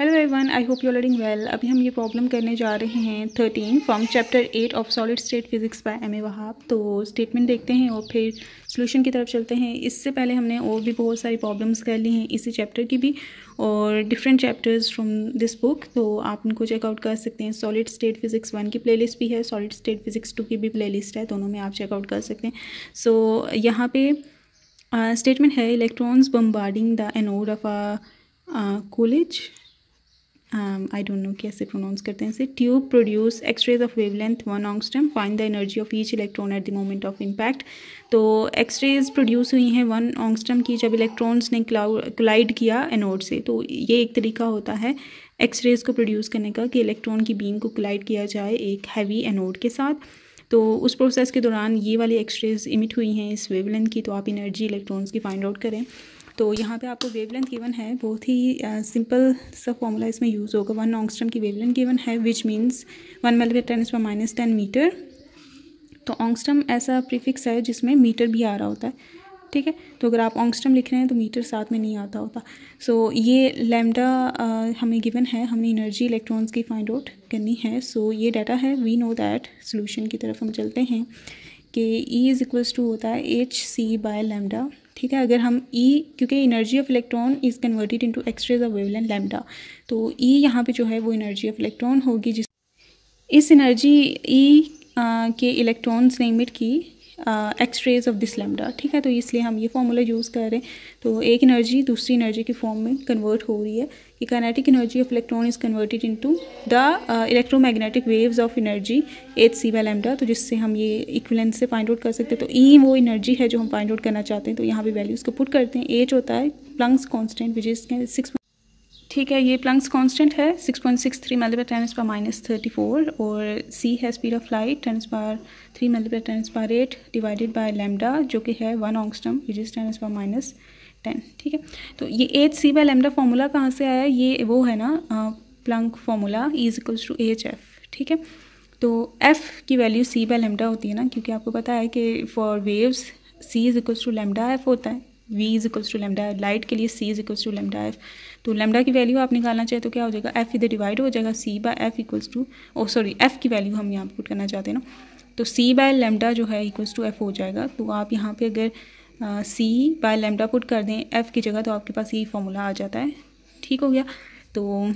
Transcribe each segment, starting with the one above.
Hello everyone, I hope you are doing well. अभी हम ये प्रॉब्लम करने जा रहे हैं 13 from chapter 8 of solid state physics by M A Wahab. तो स्टेटमेंट देखते हैं और फिर सॉल्यूशन की तरफ चलते हैं। इससे पहले हमने और भी बहुत सारी प्रॉब्लम्स कर ली हैं इसी चैप्टर की भी और different chapters from this book, तो आप उनको चेकआउट कर सकते हैं। सॉलिड स्टेट फिजिक्स 1 की प्लेलिस्ट भी है, सॉलिड स्टेट फिजिक्स 2 की भी प्लेलिस्ट है, दोनों में आप चेकआउट कर सकते हैं। सो यहाँ पे स्टेटमेंट है electrons bombarding the anode of a college, I don't know कैसे प्रोनाउंस करते हैं इसे, tube produce x rays of wavelength 1 angstrom, find the energy of each electron at the moment of impact. तो एक्सरेज प्रोड्यूस हुई हैं 1 angstrom की जब electrons ने कोलाइड किया एनोड से। तो ये एक तरीका होता है एक्सरेज को प्रोड्यूस करने का कि इलेक्ट्रॉन की बीम को कोलाइड किया जाए एक हैवी एनोड के साथ। तो उस प्रोसेस के दौरान ये वाली एक्सरेज इमिट हुई हैं इस वेवलेंथ की, तो आप एनर्जी इलेक्ट्रॉन्स की फाइंड आउट करें। तो यहाँ पे आपको वेवलेंथ गिवन है, बहुत ही सिंपल सा फॉर्मूला इसमें यूज़ होगा। 1 एंगस्ट्रॉम की वेवलेंथ गिवन है विच मीन्स 1 × 10⁻⁻10 मीटर। तो एंगस्ट्रॉम ऐसा प्रीफिक्स है जिसमें मीटर भी आ रहा होता है, ठीक है। तो अगर आप एंगस्ट्रॉम लिख रहे हैं तो मीटर साथ में नहीं आता होता। सो ये लैम्डा हमें गिवन है, हमने एनर्जी इलेक्ट्रॉन्स की फाइंड आउट करनी है। सो ये डाटा है, वी नो दैट। सोल्यूशन की तरफ हम चलते हैं कि E = होता है hc/λ, ठीक है। अगर हम E, क्योंकि energy of electron is converted into x rays of wavelength lambda, तो E यहाँ पे जो है वो एनर्जी ऑफ इलेक्ट्रॉन होगी। जिस इस एनर्जी E के इलेक्ट्रॉन्स ने इमिट की एक्सरेज ऑफ दिस लैम्डा, ठीक है। तो इसलिए हम ये फार्मूला यूज़ कर रहे हैं। तो एक एनर्जी दूसरी एनर्जी के फॉर्म में कन्वर्ट हो रही है कि kinetic energy of electron is converted into the electromagnetic waves of energy hc/λ। तो जिससे हम ये इक्विवेलेंस से फाइंड आउट कर सकते हैं। तो E वो एनर्जी है जो हम फाइंड आउट करना चाहते हैं, तो यहाँ पे वैल्यूज़ को पुट करते हैं। H होता है प्लंक्स कांस्टेंट विच इज़ 6, ठीक है। ये प्लंक्स कांस्टेंट है 6.63 × 10⁻34 और C है speed of light 10⁻3 × 10⁻8 divided by lambda जो कि है 1 एंगस्ट्रॉम विच इज़ 10⁻10, ठीक है। तो ये hc/λ फार्मूला कहाँ से आया? ये वो है ना प्लंक फार्मूला, E = hf, ठीक है। तो f की वैल्यू c/λ होती है ना, क्योंकि आपको पता है कि फॉर वेव्स c = λf होता है, v = λ, लाइट के लिए c = λf। तो लैम्डा की वैल्यू आप निकालना चाहे तो क्या हो जाएगा, f इधर डिवाइड हो जाएगा, c/f = f की वैल्यू हम यहाँ पुट करना चाहते हैं ना, तो c/λ जो है =f हो जाएगा। तो आप यहाँ पे अगर c/λ पुट कर दें f की जगह तो आपके पास यही फॉर्मूला आ जाता है, ठीक हो गया। तो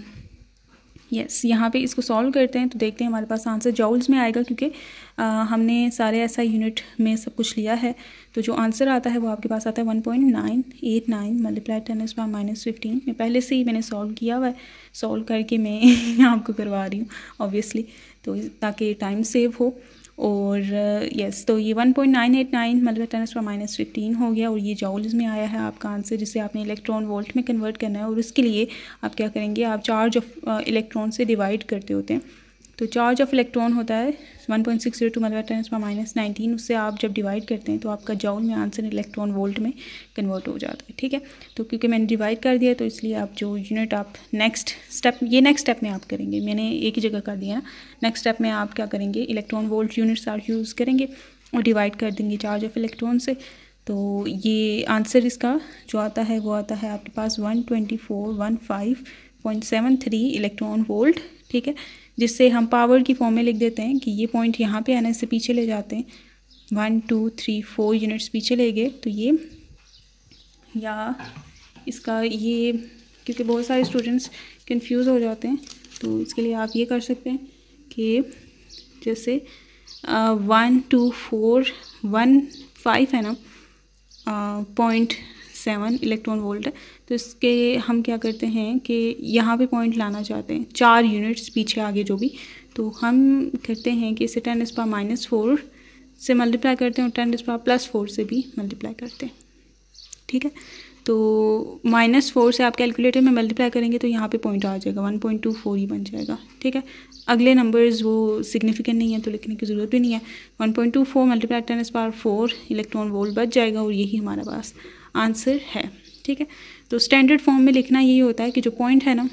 यस, यहाँ पे इसको सॉल्व करते हैं तो देखते हैं हमारे पास आंसर जॉल्स में आएगा, क्योंकि हमने सारे SI यूनिट में सब कुछ लिया है। तो जो आंसर आता है वो आपके पास आता है 1.989 × 10⁻15। मैं पहले से ही मैंने सॉल्व किया हुआ है, सॉल्व करके मैं आपको करवा रही हूँ ऑब्वियसली, तो ताकि टाइम सेव हो। और यस, तो ये 1.989 × 10⁻15 हो गया और ये जॉल्स में आया है आपका आंसर, जिसे आपने इलेक्ट्रॉन वोल्ट में कन्वर्ट करना है। और उसके लिए आप क्या करेंगे, आप चार्ज ऑफ इलेक्ट्रॉन से डिवाइड करते होते हैं। तो चार्ज ऑफ इलेक्ट्रॉन होता है 1.602 × 10⁻19, उससे आप जब डिवाइड करते हैं तो आपका जॉल में आंसर इलेक्ट्रॉन वोल्ट में कन्वर्ट हो जाता है, ठीक है। तो क्योंकि मैंने डिवाइड कर दिया तो इसलिए आप जो यूनिट आप नेक्स्ट स्टेप में आप करेंगे, मैंने एक ही जगह कर दिया ना। नेक्स्ट स्टेप में आप क्या करेंगे, इलेक्ट्रॉन वोल्ट यूनिट्स आप यूज़ करेंगे और डिवाइड कर देंगे चार्ज ऑफ इलेक्ट्रॉन से। तो ये आंसर इसका जो आता है वो आता है आपके पास 12415.73 इलेक्ट्रॉन वोल्ट, ठीक है। जिससे हम पावर की फॉर्म में लिख देते हैं कि ये पॉइंट यहाँ पे आने से पीछे ले जाते हैं, 1 2 3 4 यूनिट्स पीछे ले गए। तो ये या इसका ये, क्योंकि बहुत सारे स्टूडेंट्स कंफ्यूज हो जाते हैं, तो इसके लिए आप ये कर सकते हैं कि जैसे 1 2 4 1 5 है ना, 0.7 इलेक्ट्रॉन वोल्ट है। तो इसके हम क्या करते हैं कि यहाँ पे पॉइंट लाना चाहते हैं 4 यूनिट्स पीछे आगे जो भी, तो हम करते हैं कि इसे 10⁻⁻4 से मल्टीप्लाई करते हैं और 10⁻+4 से भी मल्टीप्लाई करते हैं, ठीक है। तो -4 से आप कैलकुलेटर में मल्टीप्लाई करेंगे तो यहाँ पे पॉइंट आ जाएगा 1.24 ही बन जाएगा, ठीक है। अगले नंबर्स वो सिग्निफिकेंट नहीं है तो लिखने की ज़रूरत भी नहीं है। 1.24 × 10⁻4 इलेक्ट्रॉन वोल्ट बच जाएगा और यही हमारा पास आंसर है, ठीक है। तो स्टैंडर्ड फॉर्म में लिखना यही होता है कि जो पॉइंट है ना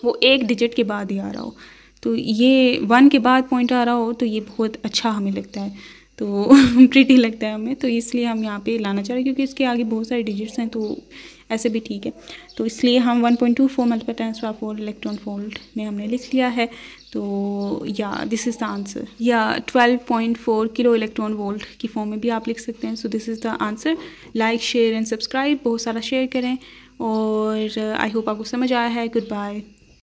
वो एक डिजिट के बाद ही आ रहा हो। तो ये 1 के बाद पॉइंट आ रहा हो तो ये बहुत अच्छा हमें लगता है, तो प्रीटी लगता है हमें, तो इसलिए हम यहाँ पे लाना चाह रहे हैं, क्योंकि इसके आगे बहुत सारे डिजिट्स हैं तो ऐसे भी ठीक है। तो इसलिए हम 1.24 मल्टीप्लाई टाइम्स 4 इलेक्ट्रॉन वोल्ट में हमने लिख लिया है। तो या दिस इज़ द आंसर, या 12.4 किलो इलेक्ट्रॉन वोल्ट की फॉर्म में भी आप लिख सकते हैं। So this is the answer. Like, share and subscribe, बहुत सारा शेयर करें और आई होप आपको समझ आया है। Good bye.